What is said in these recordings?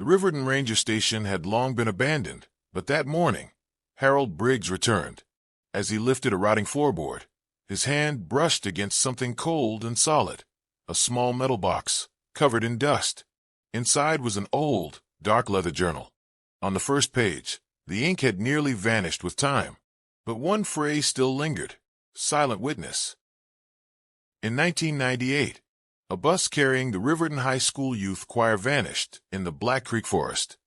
The Riverton Ranger Station had long been abandoned, but that morning, Harold Briggs returned. As he lifted a rotting floorboard, his hand brushed against something cold and solid, a small metal box, covered in dust. Inside was an old, dark leather journal. On the first page, the ink had nearly vanished with time, but one phrase still lingered: silent witness. In 1998, a bus carrying the Riverton High School youth choir vanished in the Black Creek Forest.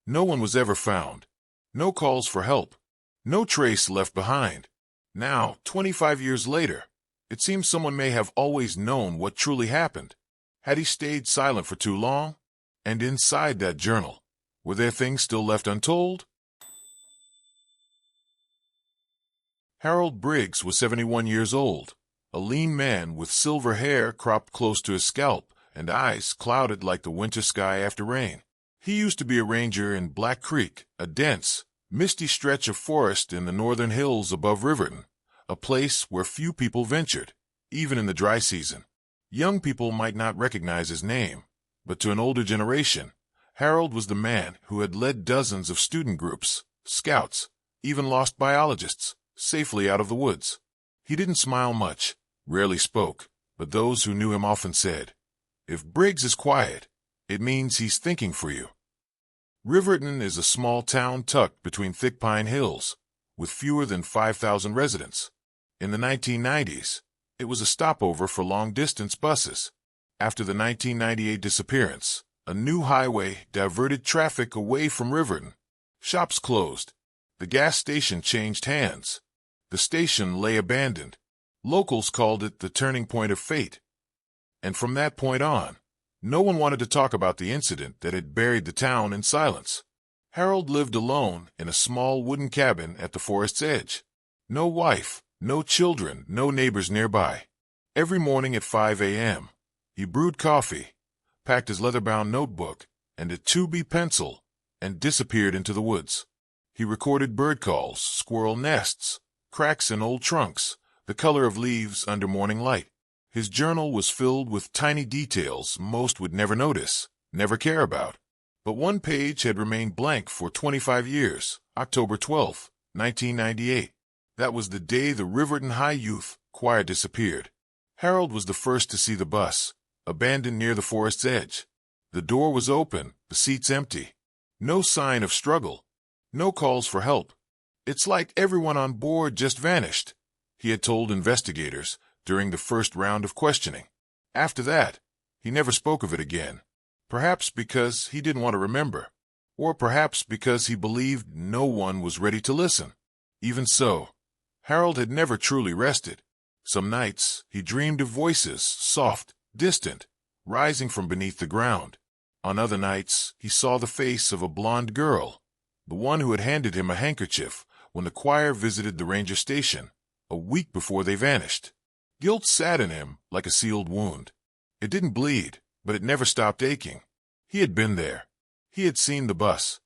No one was ever found. No calls for help. No trace left behind. Now, 25 years later, it seems someone may have always known what truly happened. Had he stayed silent for too long? And inside that journal, were there things still left untold? Harold Briggs was 71 years old, a lean man with silver hair cropped close to his scalp and eyes clouded like the winter sky after rain. He used to be a ranger in Black Creek, a dense, misty stretch of forest in the northern hills above Riverton, a place where few people ventured, even in the dry season. Young people might not recognize his name, but to an older generation, Harold was the man who had led dozens of student groups, scouts, even lost biologists, safely out of the woods. He didn't smile much, rarely spoke, but those who knew him often said, "If Briggs is quiet, it means he's thinking for you." Riverton is a small town tucked between thick pine hills, with fewer than 5,000 residents. In the 1990s, it was a stopover for long-distance buses. After the 1998 disappearance, a new highway diverted traffic away from Riverton. Shops closed. The gas station changed hands. The station lay abandoned. Locals called it the turning point of fate. And from that point on, no one wanted to talk about the incident that had buried the town in silence. Harold lived alone in a small wooden cabin at the forest's edge. No wife, no children, no neighbors nearby. Every morning at 5 a.m., he brewed coffee, packed his leather-bound notebook and a 2B pencil, and disappeared into the woods. He recorded bird calls, squirrel nests, cracks in old trunks, the color of leaves under morning light. His journal was filled with tiny details most would never notice, never care about. But one page had remained blank for 25 years, October 12, 1998. That was the day the Riverton High Youth Choir disappeared. Harold was the first to see the bus, abandoned near the forest's edge. The door was open, the seats empty. No sign of struggle. No calls for help. "It's like everyone on board just vanished," he had told investigators during the first round of questioning. After that, he never spoke of it again. Perhaps because he didn't want to remember, or perhaps because he believed no one was ready to listen. Even so, Harold had never truly rested. Some nights, he dreamed of voices, soft, distant, rising from beneath the ground. On other nights, he saw the face of a blonde girl, the one who had handed him a handkerchief when the choir visited the ranger station, a week before they vanished. Guilt sat in him like a sealed wound. It didn't bleed, but it never stopped aching. He had been there. He had seen the bus.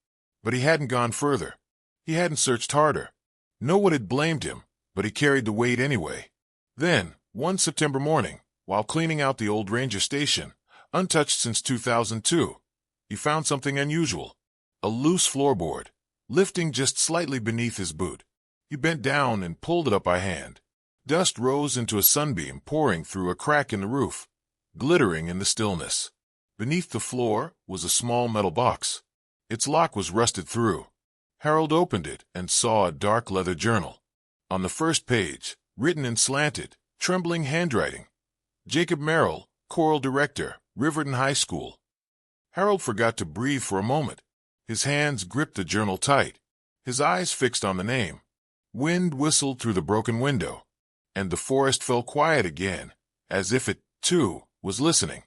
But he hadn't gone further. He hadn't searched harder. No one had blamed him, but he carried the weight anyway. Then, one September morning, while cleaning out the old ranger station, untouched since 2002, he found something unusual. A loose floorboard, lifting just slightly beneath his boot. He bent down and pulled it up by hand. Dust rose into a sunbeam pouring through a crack in the roof, glittering in the stillness. Beneath the floor was a small metal box. Its lock was rusted through. Harold opened it and saw a dark leather journal. On the first page, written in slanted, trembling handwriting, "Jacob Merrill, Choral Director, Riverton High School." Harold forgot to breathe for a moment. His hands gripped the journal tight, his eyes fixed on the name. Wind whistled through the broken window, and the forest fell quiet again, as if it, too, was listening.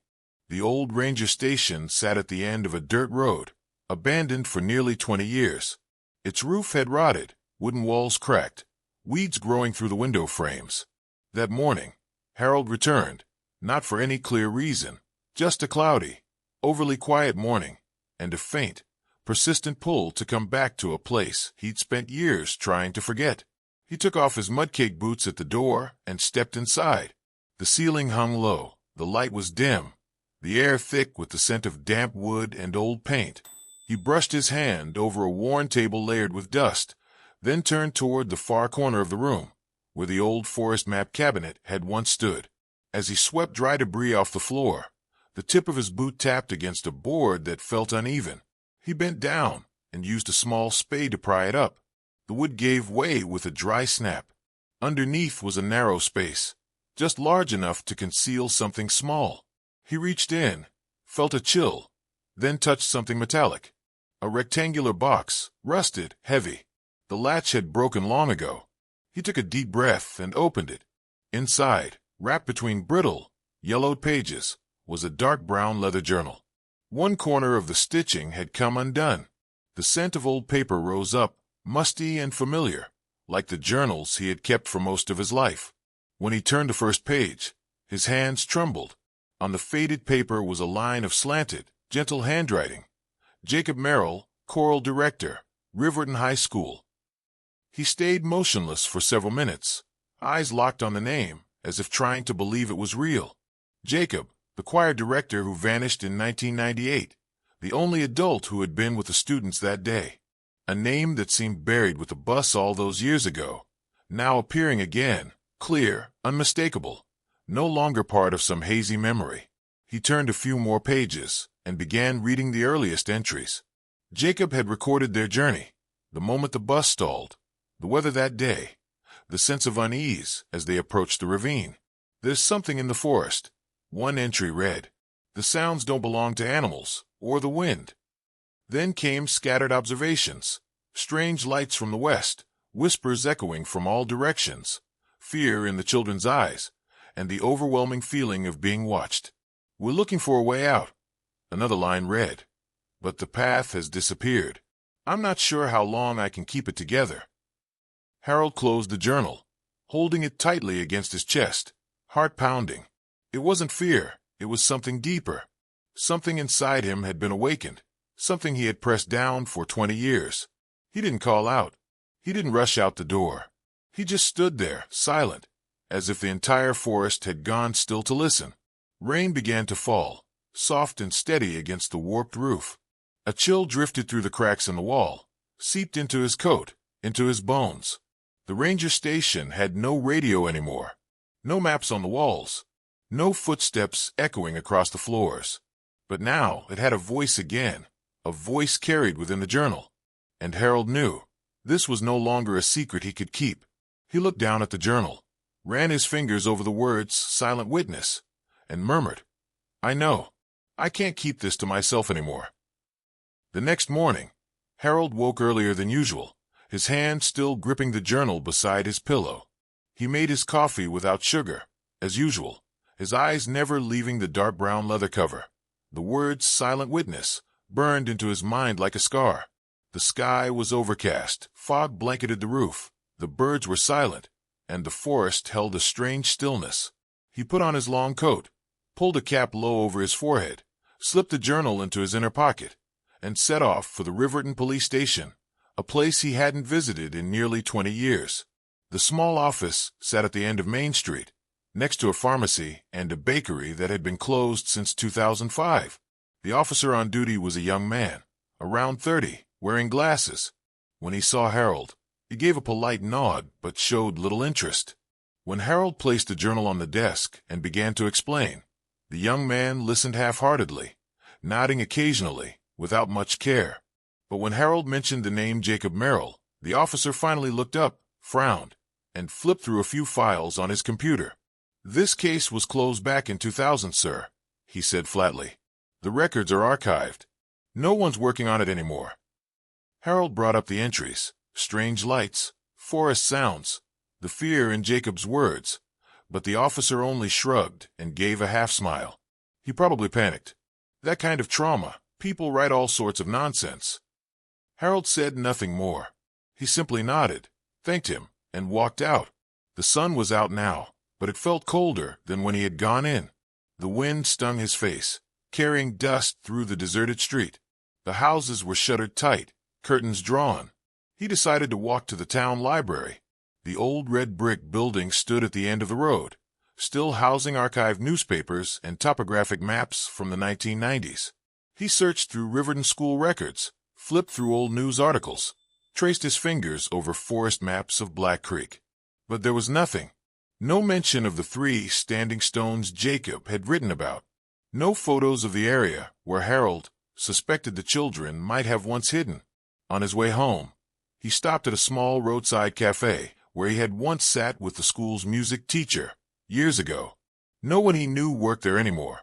The old ranger station sat at the end of a dirt road, abandoned for nearly 20 years. Its roof had rotted, wooden walls cracked, weeds growing through the window frames. That morning, Harold returned, not for any clear reason, just a cloudy, overly quiet morning, and a faint, persistent pull to come back to a place he'd spent years trying to forget. He took off his mudcake boots at the door and stepped inside. The ceiling hung low, the light was dim, the air thick with the scent of damp wood and old paint. He brushed his hand over a worn table layered with dust, then turned toward the far corner of the room, where the old forest map cabinet had once stood. As he swept dry debris off the floor, the tip of his boot tapped against a board that felt uneven. He bent down and used a small spade to pry it up. The wood gave way with a dry snap. Underneath was a narrow space, just large enough to conceal something small. He reached in, felt a chill, then touched something metallic. A rectangular box, rusted, heavy. The latch had broken long ago. He took a deep breath and opened it. Inside, wrapped between brittle, yellowed pages, was a dark brown leather journal. One corner of the stitching had come undone. The scent of old paper rose up, musty and familiar, like the journals he had kept for most of his life. When he turned the first page, his hands trembled. On the faded paper was a line of slanted, gentle handwriting. Jacob Merrill, choral director, Riverton High School. He stayed motionless for several minutes, eyes locked on the name, as if trying to believe it was real. Jacob, the choir director who vanished in 1998, the only adult who had been with the students that day. A name that seemed buried with the bus all those years ago, now appearing again, clear, unmistakable, no longer part of some hazy memory. He turned a few more pages and began reading the earliest entries. Jacob had recorded their journey, the moment the bus stalled, the weather that day, the sense of unease as they approached the ravine. There's something in the forest. One entry read, "The sounds don't belong to animals or the wind." Then came scattered observations, strange lights from the west, whispers echoing from all directions, fear in the children's eyes, and the overwhelming feeling of being watched. "We're looking for a way out." Another line read, "But the path has disappeared. I'm not sure how long I can keep it together." Harold closed the journal, holding it tightly against his chest, heart pounding. It wasn't fear, it was something deeper. Something inside him had been awakened, something he had pressed down for 20 years. He didn't call out. He didn't rush out the door. He just stood there, silent, as if the entire forest had gone still to listen. Rain began to fall, soft and steady against the warped roof. A chill drifted through the cracks in the wall, seeped into his coat, into his bones. The ranger station had no radio anymore, no maps on the walls, no footsteps echoing across the floors. But now it had a voice again, a voice carried within the journal. And Harold knew this was no longer a secret he could keep. He looked down at the journal, ran his fingers over the words "silent witness," and murmured, "I know. I can't keep this to myself anymore." The next morning, Harold woke earlier than usual, his hand still gripping the journal beside his pillow. He made his coffee without sugar, as usual, his eyes never leaving the dark brown leather cover. The words "silent witness" burned into his mind like a scar. The sky was overcast, fog blanketed the roof, the birds were silent, and the forest held a strange stillness. He put on his long coat, pulled a cap low over his forehead, slipped the journal into his inner pocket, and set off for the Riverton police station, a place he hadn't visited in nearly 20 years. The small office sat at the end of Main Street, next to a pharmacy and a bakery that had been closed since 2005. The officer on duty was a young man, around 30, wearing glasses. When he saw Harold, he gave a polite nod but showed little interest. When Harold placed the journal on the desk and began to explain, the young man listened half-heartedly, nodding occasionally, without much care. But when Harold mentioned the name Jacob Merrill, the officer finally looked up, frowned, and flipped through a few files on his computer. "This case was closed back in 2000, sir," he said flatly. "The records are archived. No one's working on it anymore." Harold brought up the entries, strange lights, forest sounds, the fear in Jacob's words, but the officer only shrugged and gave a half-smile. He probably panicked. That kind of trauma, people write all sorts of nonsense. Harold said nothing more. He simply nodded, thanked him, and walked out. The sun was out now, but it felt colder than when he had gone in. The wind stung his face, carrying dust through the deserted street. The houses were shuttered tight, curtains drawn. He decided to walk to the town library. The old red brick building stood at the end of the road, still housing archived newspapers and topographic maps from the 1990s. He searched through Riverton school records, flipped through old news articles, traced his fingers over forest maps of Black Creek. But there was nothing. No mention of the 3 standing stones Jacob had written about. No photos of the area where Harold suspected the children might have once hidden. On his way home, he stopped at a small roadside cafe where he had once sat with the school's music teacher years ago. No one he knew worked there anymore.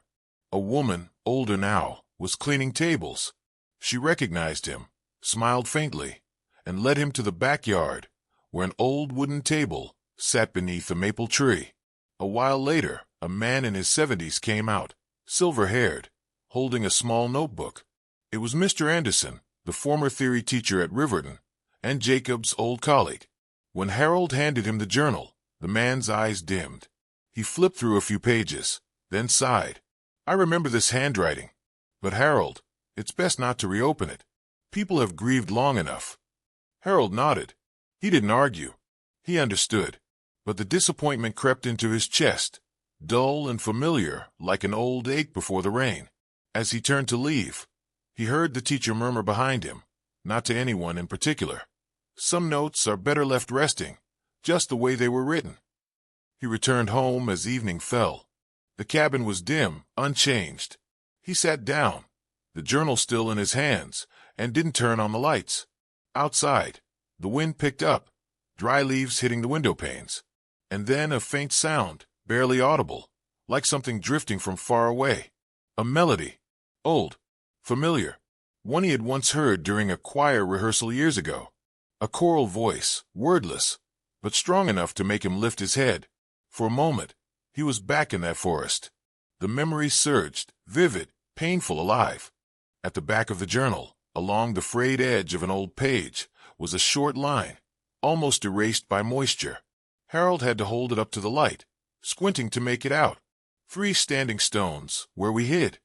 A woman, older now, was cleaning tables. She recognized him, smiled faintly, and led him to the backyard, where an old wooden table sat beneath a maple tree. A while later, a man in his 70s came out, silver-haired, holding a small notebook. It was Mr. Anderson, the former theory teacher at Riverton, and Jacob's old colleague. When Harold handed him the journal, the man's eyes dimmed. He flipped through a few pages, then sighed. "I remember this handwriting. But Harold, it's best not to reopen it. People have grieved long enough." Harold nodded. He didn't argue. He understood. But the disappointment crept into his chest, dull and familiar like an old ache before the rain. As he turned to leave, he heard the teacher murmur behind him, not to anyone in particular. "Some notes are better left resting, just the way they were written." He returned home as evening fell. The cabin was dim, unchanged. He sat down, the journal still in his hands, and didn't turn on the lights. Outside, the wind picked up, dry leaves hitting the window panes. And then a faint sound, barely audible, like something drifting from far away. A melody. Old. Familiar. One he had once heard during a choir rehearsal years ago. A choral voice, wordless, but strong enough to make him lift his head. For a moment, he was back in that forest. The memory surged, vivid, painful, alive. At the back of the journal, along the frayed edge of an old page, was a short line, almost erased by moisture. Harold had to hold it up to the light, squinting to make it out. 3 standing stones, where we hid.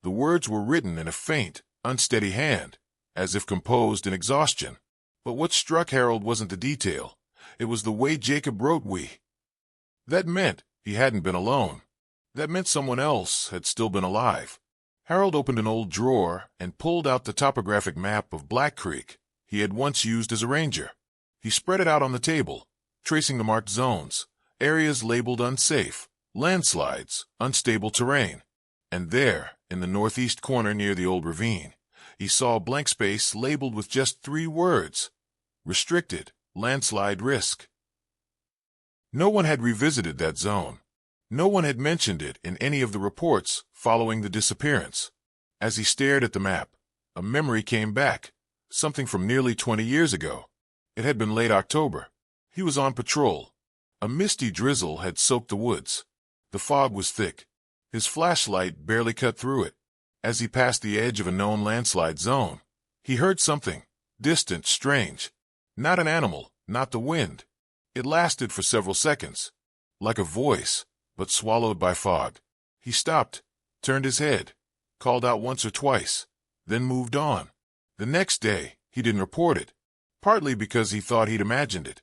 The words were written in a faint, unsteady hand, as if composed in exhaustion. But what struck Harold wasn't the detail. It was the way Jacob wrote "we." That meant he hadn't been alone. That meant someone else had still been alive. Harold opened an old drawer and pulled out the topographic map of Black Creek he had once used as a ranger. He spread it out on the table, tracing the marked zones, areas labeled unsafe, landslides, unstable terrain. And there, in the northeast corner near the old ravine, he saw a blank space labeled with just 3 words: restricted, landslide risk. No one had revisited that zone. No one had mentioned it in any of the reports following the disappearance. As he stared at the map, a memory came back, something from nearly 20 years ago. It had been late October. He was on patrol. A misty drizzle had soaked the woods. The fog was thick. His flashlight barely cut through it. As he passed the edge of a known landslide zone, he heard something, distant, strange. Not an animal, not the wind. It lasted for several seconds, like a voice, but swallowed by fog. He stopped, turned his head, called out once or twice, then moved on. The next day, he didn't report it, partly because he thought he'd imagined it,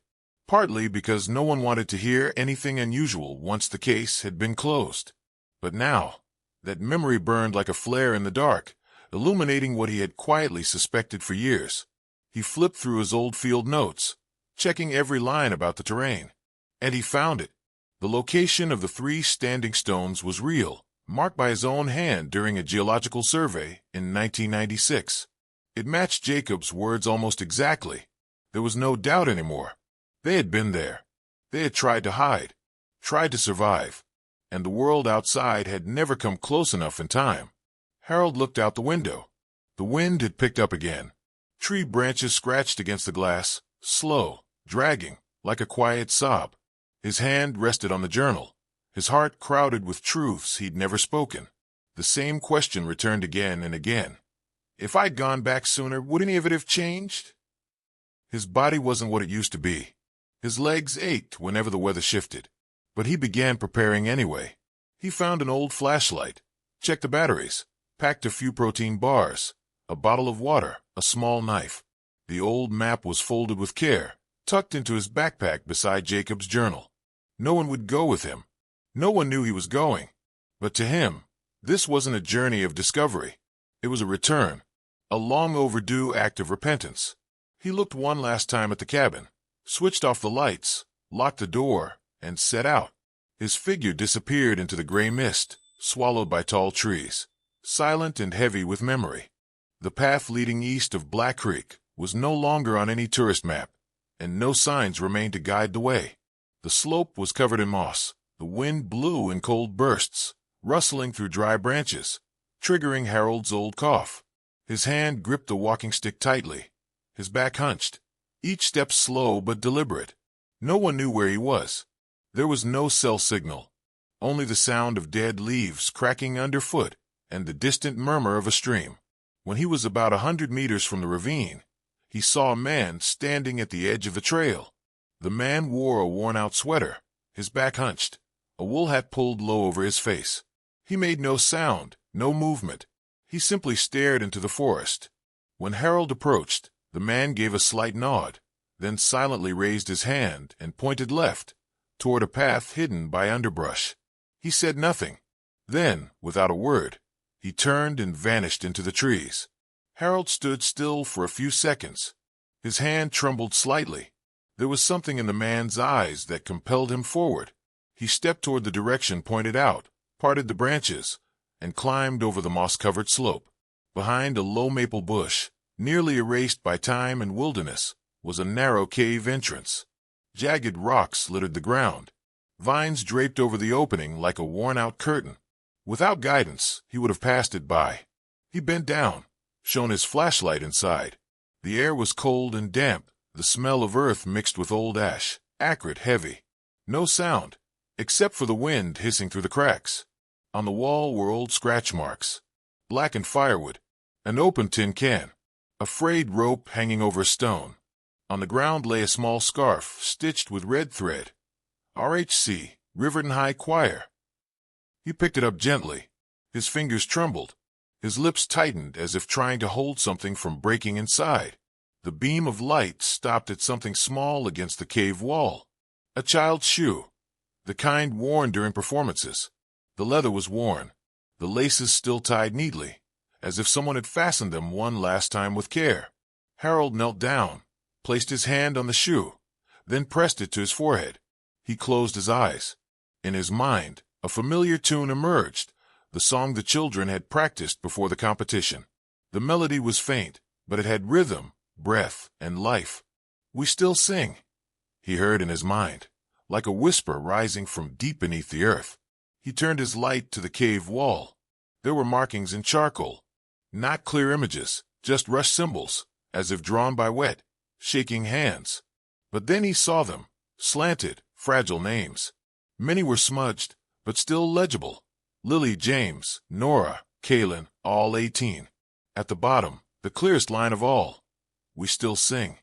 partly because no one wanted to hear anything unusual once the case had been closed. But now, that memory burned like a flare in the dark, illuminating what he had quietly suspected for years. He flipped through his old field notes, checking every line about the terrain. And he found it. The location of the 3 standing stones was real, marked by his own hand during a geological survey in 1996. It matched Jacob's words almost exactly. There was no doubt anymore. They had been there. They had tried to hide, tried to survive, and the world outside had never come close enough in time. Harold looked out the window. The wind had picked up again. Tree branches scratched against the glass, slow, dragging, like a quiet sob. His hand rested on the journal, his heart crowded with truths he'd never spoken. The same question returned again and again. If I'd gone back sooner, would any of it have changed? His body wasn't what it used to be. His legs ached whenever the weather shifted. But he began preparing anyway. He found an old flashlight, checked the batteries, packed a few protein bars, a bottle of water, a small knife. The old map was folded with care, tucked into his backpack beside Jacob's journal. No one would go with him. No one knew he was going. But to him, this wasn't a journey of discovery. It was a return. a long overdue act of repentance. He looked one last time at the cabin, switched off the lights, locked the door, and set out. His figure disappeared into the gray mist, swallowed by tall trees, silent and heavy with memory. The path leading east of Black Creek was no longer on any tourist map, and no signs remained to guide the way. The slope was covered in moss. The wind blew in cold bursts, rustling through dry branches, triggering Harold's old cough. His hand gripped the walking stick tightly, his back hunched, each step slow but deliberate. No one knew where he was. There was no cell signal, only the sound of dead leaves cracking underfoot and the distant murmur of a stream. When he was about 100 meters from the ravine, he saw a man standing at the edge of the trail. The man wore a worn-out sweater, his back hunched, a wool hat pulled low over his face. He made no sound, no movement. He simply stared into the forest. When Harold approached, the man gave a slight nod, then silently raised his hand and pointed left, toward a path hidden by underbrush. He said nothing. Then, without a word, he turned and vanished into the trees. Harold stood still for a few seconds. His hand trembled slightly. There was something in the man's eyes that compelled him forward. He stepped toward the direction pointed out, parted the branches, and climbed over the moss-covered slope. Behind a low maple bush, nearly erased by time and wilderness, was a narrow cave entrance. Jagged rocks littered the ground. Vines draped over the opening like a worn-out curtain. Without guidance, he would have passed it by. He bent down, shone his flashlight inside. The air was cold and damp, the smell of earth mixed with old ash, acrid, heavy. No sound, except for the wind hissing through the cracks. On the wall were old scratch marks, blackened firewood, an open tin can, a frayed rope hanging over a stone. On the ground lay a small scarf stitched with red thread. RHC, Riverton High Choir. He picked it up gently. His fingers trembled. His lips tightened as if trying to hold something from breaking inside. The beam of light stopped at something small against the cave wall. A child's shoe, the kind worn during performances. The leather was worn, the laces still tied neatly, as if someone had fastened them one last time with care. Harold knelt down, placed his hand on the shoe, then pressed it to his forehead. He closed his eyes. In his mind, a familiar tune emerged, the song the children had practiced before the competition. The melody was faint, but it had rhythm, breath, and life. "We still sing," he heard in his mind, like a whisper rising from deep beneath the earth. He turned his light to the cave wall. There were markings in charcoal. Not clear images, just rush symbols, as if drawn by wet, shaking hands. But then he saw them, slanted, fragile names. Many were smudged, but still legible. Lily, James, Nora, Kaylin, all 18. At the bottom, the clearest line of all, "We still sing."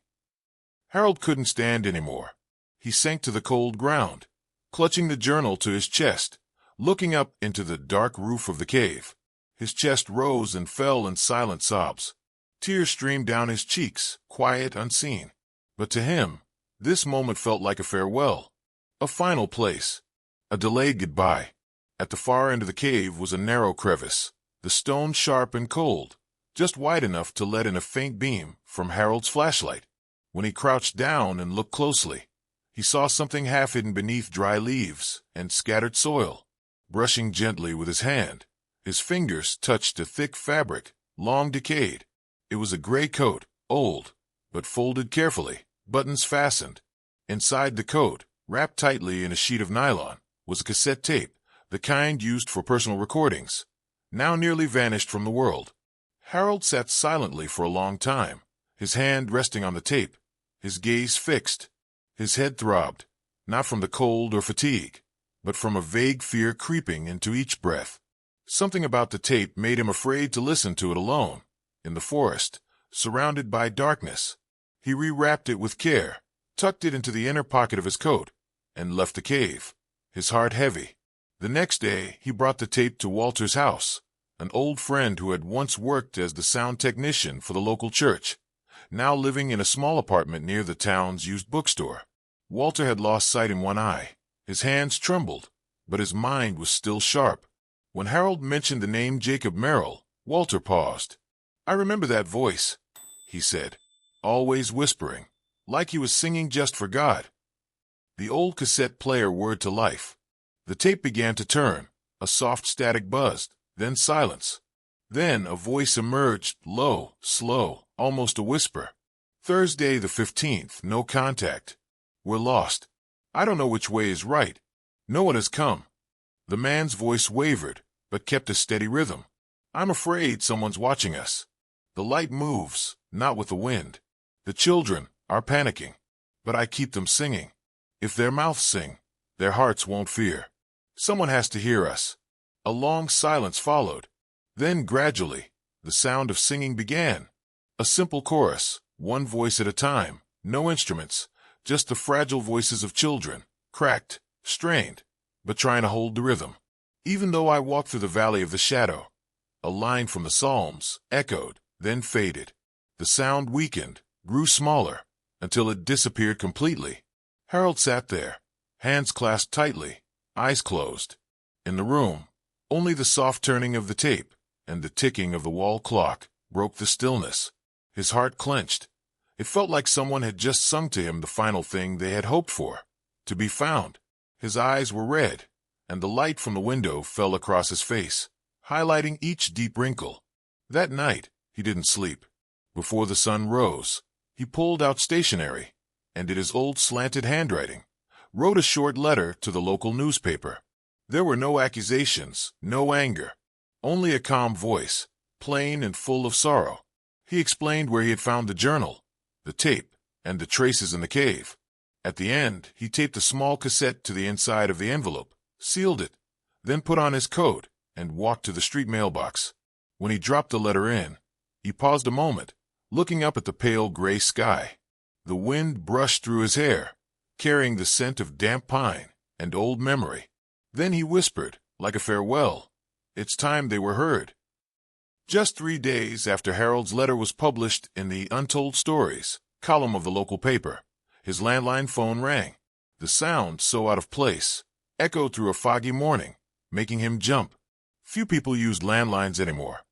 Harold couldn't stand anymore. He sank to the cold ground, clutching the journal to his chest, looking up into the dark roof of the cave. His chest rose and fell in silent sobs. Tears streamed down his cheeks, quiet, unseen. But to him, this moment felt like a farewell, a final place, a delayed goodbye. At the far end of the cave was a narrow crevice, the stone sharp and cold, just wide enough to let in a faint beam from Harold's flashlight. When he crouched down and looked closely, he saw something half hidden beneath dry leaves and scattered soil. Brushing gently with his hand, his fingers touched a thick fabric, long decayed. It was a gray coat, old, but folded carefully, buttons fastened. Inside the coat, wrapped tightly in a sheet of nylon, was a cassette tape, the kind used for personal recordings, now nearly vanished from the world. Harold sat silently for a long time, his hand resting on the tape, his gaze fixed. His head throbbed, not from the cold or fatigue, but from a vague fear creeping into each breath. Something about the tape made him afraid to listen to it alone, in the forest, surrounded by darkness. He rewrapped it with care, tucked it into the inner pocket of his coat, and left the cave, his heart heavy. The next day, he brought the tape to Walter's house, an old friend who had once worked as the sound technician for the local church, now living in a small apartment near the town's used bookstore. Walter had lost sight in one eye. His hands trembled, but his mind was still sharp. When Harold mentioned the name Jacob Merrill, Walter paused. "I remember that voice," he said, always whispering, like he was singing just for God. The old cassette player whirred to life. The tape began to turn. A soft static buzzed, then silence. Then a voice emerged, low, slow, almost a whisper. "Thursday the 15th, no contact. We're lost. I don't know which way is right. No one has come." The man's voice wavered, but kept a steady rhythm. "I'm afraid someone's watching us. The light moves, not with the wind. The children are panicking, but I keep them singing. If their mouths sing, their hearts won't fear. Someone has to hear us." A long silence followed. Then, gradually, the sound of singing began. A simple chorus, one voice at a time, no instruments, just the fragile voices of children, cracked, strained, but trying to hold the rhythm. "Even though I walk through the valley of the shadow," a line from the Psalms, echoed, then faded. The sound weakened, grew smaller, until it disappeared completely. Harold sat there, hands clasped tightly, eyes closed. In the room, only the soft turning of the tape and the ticking of the wall clock broke the stillness. His heart clenched. It felt like someone had just sung to him the final thing they had hoped for, to be found. His eyes were red, and the light from the window fell across his face, highlighting each deep wrinkle. That night, he didn't sleep. Before the sun rose, he pulled out stationery, and in his old slanted handwriting, wrote a short letter to the local newspaper. There were no accusations, no anger, only a calm voice, plain and full of sorrow. He explained where he had found the journal, the tape, and the traces in the cave. At the end, he taped a small cassette to the inside of the envelope, sealed it, then put on his coat and walked to the street mailbox. When he dropped the letter in, he paused a moment, looking up at the pale gray sky. The wind brushed through his hair, carrying the scent of damp pine and old memory. Then he whispered, like a farewell, "It's time they were heard." Just 3 days after Harold's letter was published in the Untold Stories column of the local paper, his landline phone rang. The sound, so out of place, echoed through a foggy morning, making him jump. Few people used landlines anymore.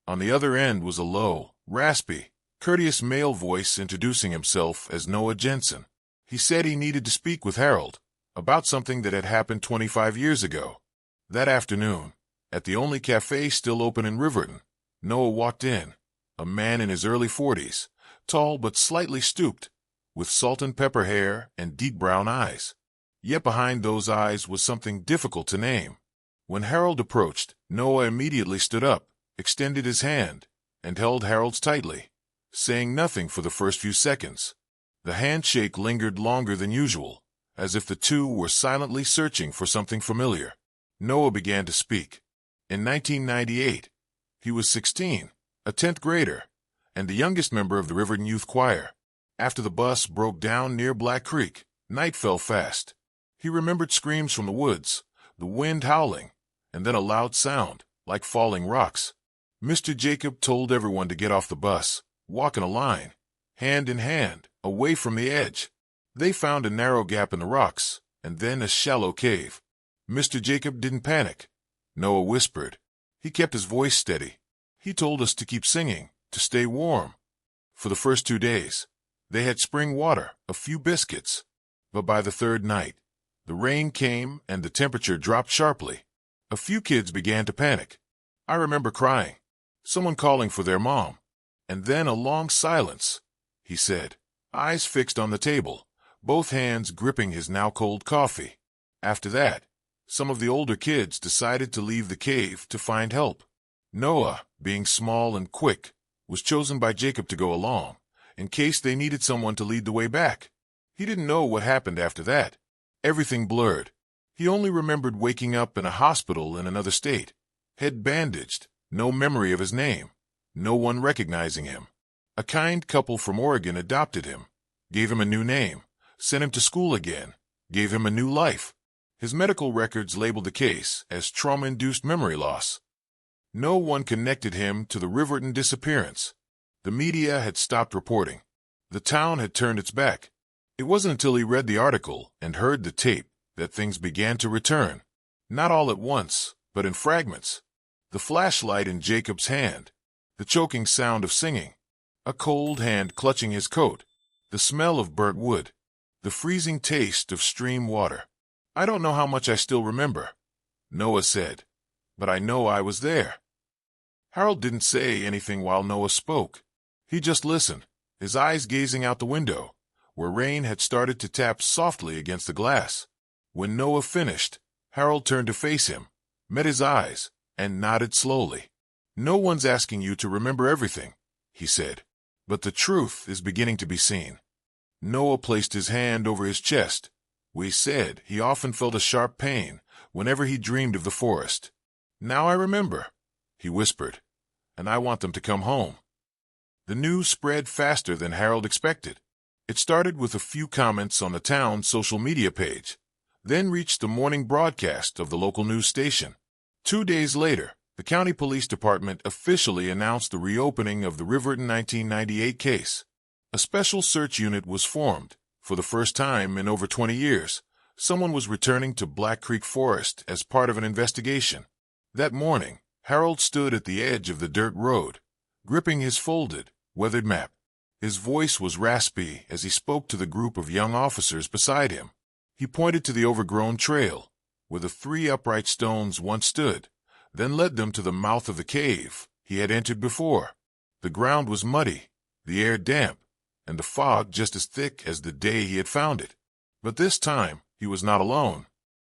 On the other end was a low, raspy, courteous male voice introducing himself as Noah Jensen. He said he needed to speak with Harold about something that had happened 25 years ago. That afternoon, at the only cafe still open in Riverton, Noah walked in, a man in his early 40s, tall but slightly stooped, with salt and pepper hair and deep brown eyes. Yet behind those eyes was something difficult to name. When Harold approached, Noah immediately stood up, extended his hand, and held Harold's tightly, saying nothing for the first few seconds. The handshake lingered longer than usual, as if the two were silently searching for something familiar. Noah began to speak. In 1998, he was 16, a 10th grader, and the youngest member of the Riverton Youth Choir. After the bus broke down near Black Creek, night fell fast. He remembered screams from the woods, the wind howling, and then a loud sound, like falling rocks. Mr. Jacob told everyone to get off the bus, walk in a line, hand in hand, away from the edge. They found a narrow gap in the rocks, and then a shallow cave. Mr. Jacob didn't panic. Noah whispered. He kept his voice steady. He told us to keep singing, to stay warm. For the first 2 days, they had spring water, a few biscuits. But by the third night, the rain came and the temperature dropped sharply. A few kids began to panic. I remember crying, someone calling for their mom. And then a long silence, he said, eyes fixed on the table, both hands gripping his now cold coffee. After that, some of the older kids decided to leave the cave to find help. Noah, being small and quick, was chosen by Jacob to go along, in case they needed someone to lead the way back. He didn't know what happened after that. Everything blurred. He only remembered waking up in a hospital in another state, head bandaged, no memory of his name, no one recognizing him. A kind couple from Oregon adopted him, gave him a new name, sent him to school again, gave him a new life. His medical records labeled the case as trauma-induced memory loss. No one connected him to the Riverton disappearance. The media had stopped reporting. The town had turned its back. It wasn't until he read the article and heard the tape that things began to return. Not all at once, but in fragments. The flashlight in Jacob's hand, the choking sound of singing, a cold hand clutching his coat, the smell of burnt wood, the freezing taste of stream water. I don't know how much I still remember, Noah said, but I know I was there. Harold didn't say anything while Noah spoke. He just listened, his eyes gazing out the window, where rain had started to tap softly against the glass. When Noah finished, Harold turned to face him, met his eyes, and nodded slowly. "No one's asking you to remember everything," he said, "but the truth is beginning to be seen." Noah placed his hand over his chest. We said he often felt a sharp pain whenever he dreamed of the forest. "Now I remember," he whispered, "and I want them to come home." The news spread faster than Harold expected. It started with a few comments on the town's social media page, then reached the morning broadcast of the local news station. 2 days later, the county police department officially announced the reopening of the Riverton 1998 case. A special search unit was formed. For the first time in over 20 years, someone was returning to Black Creek Forest as part of an investigation. That morning, Harold stood at the edge of the dirt road, gripping his folded, weathered map. His voice was raspy as he spoke to the group of young officers beside him. He pointed to the overgrown trail, where the 3 upright stones once stood, then led them to the mouth of the cave he had entered before. The ground was muddy, the air damp, and the fog just as thick as the day he had found it. But this time, he was not alone.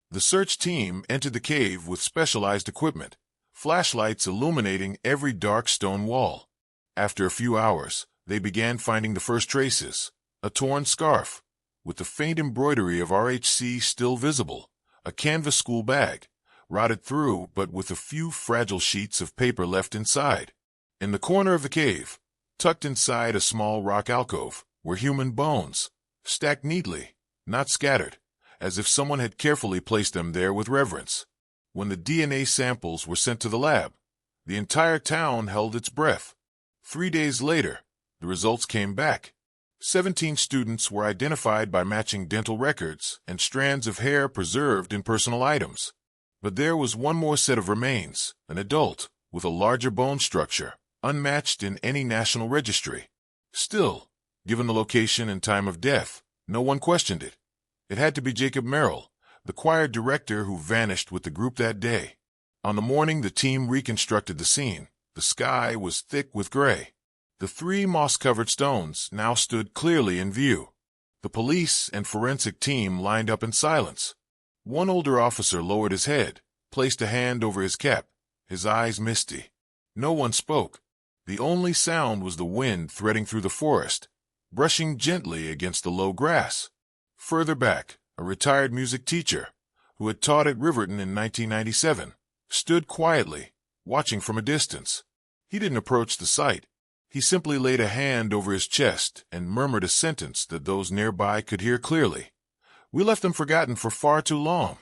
The search team entered the cave with specialized equipment, flashlights illuminating every dark stone wall. After a few hours, they began finding the first traces: a torn scarf, with the faint embroidery of RHC still visible, a canvas school bag, rotted through but with a few fragile sheets of paper left inside. In the corner of the cave, tucked inside a small rock alcove, were human bones, stacked neatly, not scattered, as if someone had carefully placed them there with reverence. When the DNA samples were sent to the lab, the entire town held its breath. 3 days later, the results came back. 17 students were identified by matching dental records and strands of hair preserved in personal items. But there was one more set of remains, an adult, with a larger bone structure, unmatched in any national registry. Still, given the location and time of death, no one questioned it. It had to be Jacob Merrill, the choir director who vanished with the group that day. On the morning the team reconstructed the scene, the sky was thick with gray. The 3 moss-covered stones now stood clearly in view. The police and forensic team lined up in silence. One older officer lowered his head, placed a hand over his cap, his eyes misty. No one spoke. The only sound was the wind threading through the forest, brushing gently against the low grass. Further back, a retired music teacher, who had taught at Riverton in 1997, stood quietly, watching from a distance. He didn't approach the site. He simply laid a hand over his chest and murmured a sentence that those nearby could hear clearly. "We left them forgotten for far too long."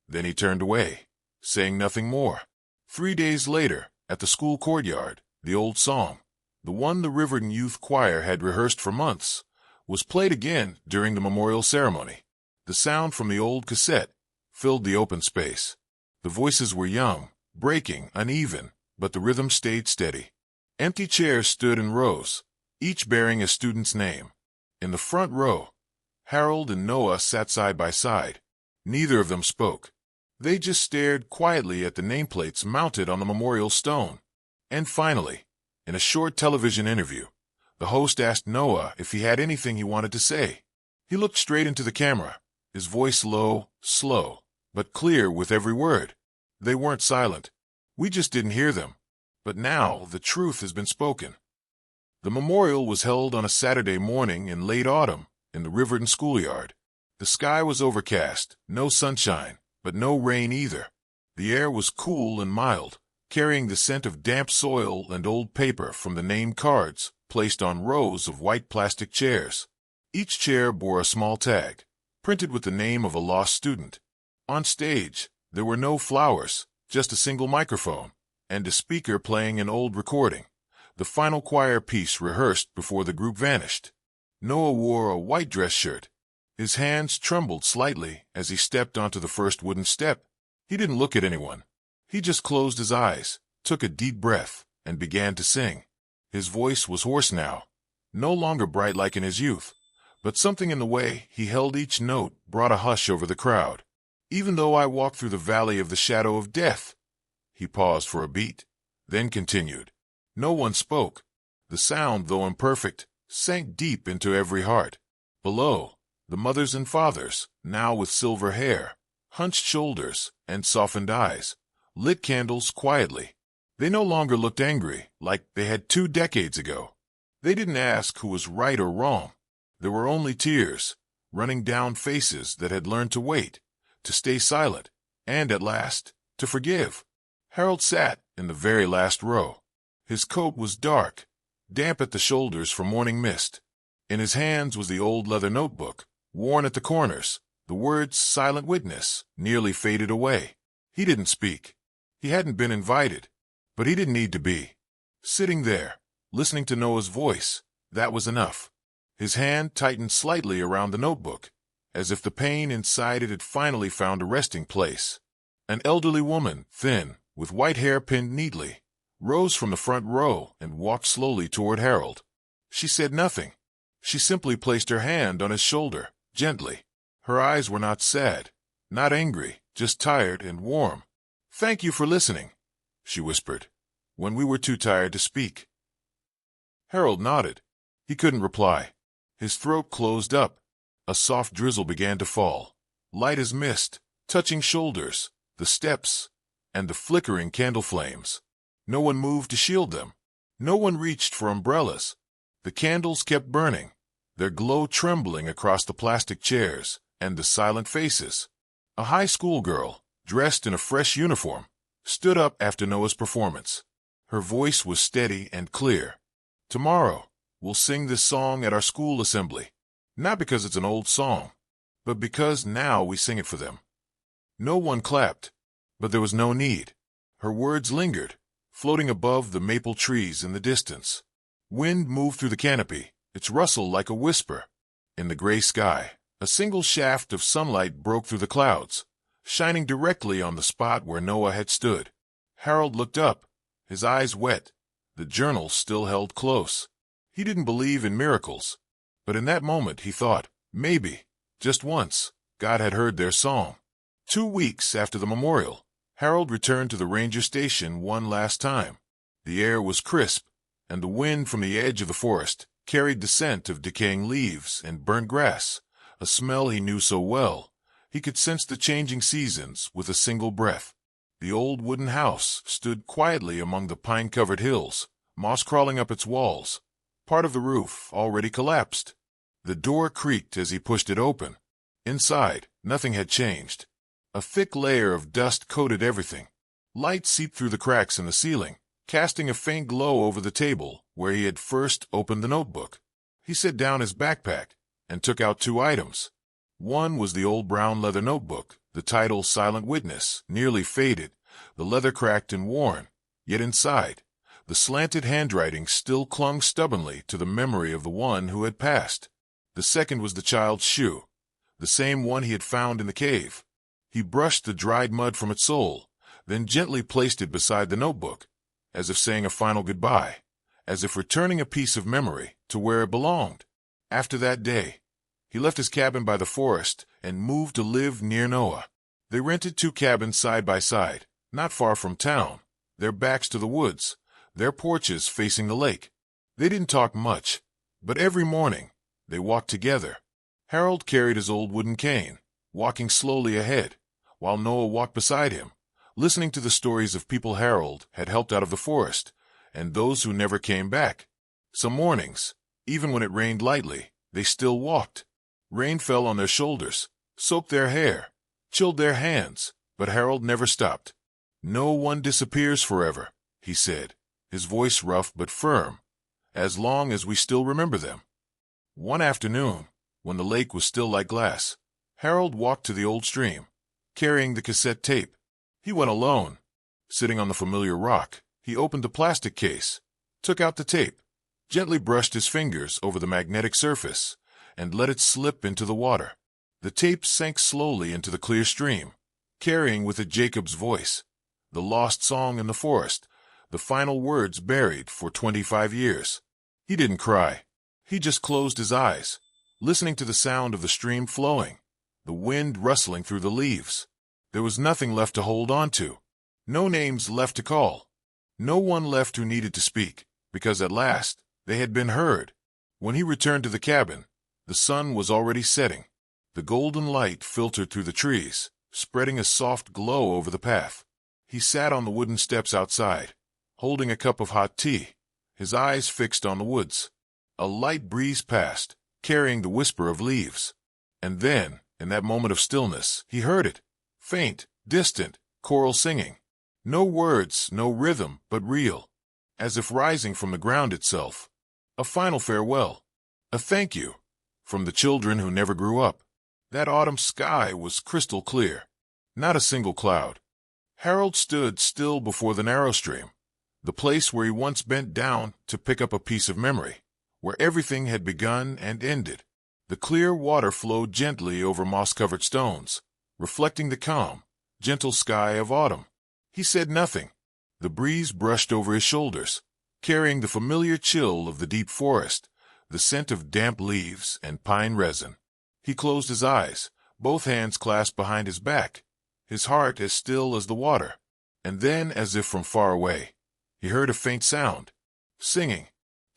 Then he turned away, saying nothing more. 3 days later, at the school courtyard, the old song, the one the Riverton Youth Choir had rehearsed for months, was played again during the memorial ceremony. The sound from the old cassette filled the open space. The voices were young, breaking, uneven, but the rhythm stayed steady. Empty chairs stood in rows, each bearing a student's name. In the front row, Harold and Noah sat side by side. Neither of them spoke. They just stared quietly at the nameplates mounted on the memorial stone. And finally, in a short television interview, the host asked Noah if he had anything he wanted to say. He looked straight into the camera, his voice low, slow, but clear with every word. "They weren't silent. We just didn't hear them. But now the truth has been spoken." The memorial was held on a Saturday morning in late autumn in the Riverton schoolyard. The sky was overcast, no sunshine, but no rain either. The air was cool and mild, carrying the scent of damp soil and old paper from the name cards placed on rows of white plastic chairs. Each chair bore a small tag, printed with the name of a lost student. On stage, there were no flowers, just a single microphone, and a speaker playing an old recording, the final choir piece rehearsed before the group vanished. Noah wore a white dress shirt. His hands trembled slightly as he stepped onto the first wooden step. He didn't look at anyone. He just closed his eyes, took a deep breath, and began to sing. His voice was hoarse now, no longer bright like in his youth, but something in the way he held each note brought a hush over the crowd. Even though I walk through the valley of the shadow of death. He paused for a beat, then continued. No one spoke. The sound, though imperfect, sank deep into every heart. Below, the mothers and fathers, now with silver hair, hunched shoulders, and softened eyes, lit candles quietly. They no longer looked angry, like they had 2 decades ago. They didn't ask who was right or wrong. There were only tears, running down faces that had learned to wait, to stay silent, and at last, to forgive. Harold sat in the very last row. His coat was dark, damp at the shoulders from morning mist. In his hands was the old leather notebook, worn at the corners. The words "silent witness" nearly faded away. He didn't speak. He hadn't been invited, but he didn't need to be. Sitting there, listening to Noah's voice, that was enough. His hand tightened slightly around the notebook, as if the pain inside it had finally found a resting place. An elderly woman, thin, with white hair pinned neatly, rose from the front row and walked slowly toward Harold. She said nothing. She simply placed her hand on his shoulder, gently. Her eyes were not sad, not angry, just tired and warm. "Thank you for listening," she whispered, when we were too tired to speak. Harold nodded. He couldn't reply. His throat closed up. A soft drizzle began to fall, light as mist, touching shoulders, the steps, and the flickering candle flames. No one moved to shield them. No one reached for umbrellas. The candles kept burning, their glow trembling across the plastic chairs and the silent faces. A high school girl, dressed in a fresh uniform, stood up after Noah's performance. Her voice was steady and clear. "Tomorrow, we'll sing this song at our school assembly. Not because it's an old song, but because now we sing it for them." No one clapped, but there was no need. Her words lingered, floating above the maple trees in the distance. Wind moved through the canopy, its rustle like a whisper. In the gray sky, a single shaft of sunlight broke through the clouds, shining directly on the spot where Noah had stood. Harold looked up, his eyes wet, the journal still held close. He didn't believe in miracles, but in that moment he thought, maybe, just once, God had heard their song. 2 weeks after the memorial, Harold returned to the ranger station one last time. The air was crisp, and the wind from the edge of the forest carried the scent of decaying leaves and burnt grass, a smell he knew so well. He could sense the changing seasons with a single breath. The old wooden house stood quietly among the pine-covered hills, moss crawling up its walls, part of the roof already collapsed. The door creaked as he pushed it open. Inside, nothing had changed. A thick layer of dust coated everything. Light seeped through the cracks in the ceiling, casting a faint glow over the table where he had first opened the notebook. He set down his backpack and took out 2 items. One was the old brown leather notebook, the title "Silent Witness," nearly faded, the leather cracked and worn, yet inside, the slanted handwriting still clung stubbornly to the memory of the one who had passed. The second was the child's shoe, the same one he had found in the cave. He brushed the dried mud from its sole, then gently placed it beside the notebook, as if saying a final goodbye, as if returning a piece of memory to where it belonged. After that day, he left his cabin by the forest and moved to live near Noah. They rented 2 cabins side by side, not far from town, their backs to the woods, their porches facing the lake. They didn't talk much, but every morning they walked together. Harold carried his old wooden cane, walking slowly ahead, while Noah walked beside him, listening to the stories of people Harold had helped out of the forest, and those who never came back. Some mornings, even when it rained lightly, they still walked. Rain fell on their shoulders, soaked their hair, chilled their hands, but Harold never stopped. "No one disappears forever," he said, his voice rough but firm, "as long as we still remember them." One afternoon, when the lake was still like glass, Harold walked to the old stream, carrying the cassette tape. He went alone. Sitting on the familiar rock, he opened the plastic case, took out the tape, gently brushed his fingers over the magnetic surface, and let it slip into the water. The tape sank slowly into the clear stream, carrying with it Jacob's voice, the lost song in the forest, the final words buried for 25 years. He didn't cry. He just closed his eyes, listening to the sound of the stream flowing, the wind rustling through the leaves. There was nothing left to hold on to. No names left to call. No one left who needed to speak, because at last they had been heard. When he returned to the cabin, the sun was already setting. The golden light filtered through the trees, spreading a soft glow over the path. He sat on the wooden steps outside, holding a cup of hot tea, his eyes fixed on the woods. A light breeze passed, carrying the whisper of leaves. And then, in that moment of stillness, he heard it. Faint, distant, choral singing. No words, no rhythm, but real, as if rising from the ground itself. A final farewell. A thank you. From the children who never grew up. That autumn sky was crystal clear. Not a single cloud. Harold stood still before the narrow stream, the place where he once bent down to pick up a piece of memory, where everything had begun and ended. The clear water flowed gently over moss-covered stones, reflecting the calm, gentle sky of autumn. He said nothing. The breeze brushed over his shoulders, carrying the familiar chill of the deep forest, the scent of damp leaves and pine resin. He closed his eyes, both hands clasped behind his back, his heart as still as the water. And then, as if from far away, he heard a faint sound. Singing.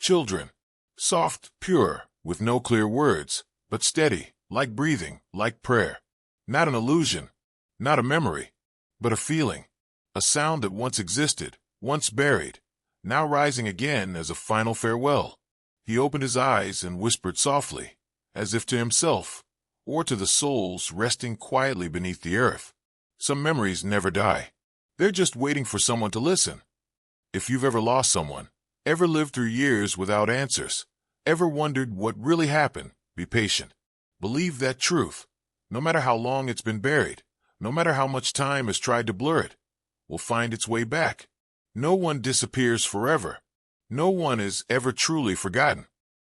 Children. Soft, pure, with no clear words, but steady, like breathing, like prayer. Not an illusion, not a memory, but a feeling. A sound that once existed, once buried, now rising again as a final farewell. He opened his eyes and whispered softly, as if to himself, or to the souls resting quietly beneath the earth. Some memories never die. They're just waiting for someone to listen. If you've ever lost someone, ever lived through years without answers, ever wondered what really happened, be patient. Believe that truth, no matter how long it's been buried, no matter how much time has tried to blur it, will find its way back. No one disappears forever. No one is ever truly forgotten.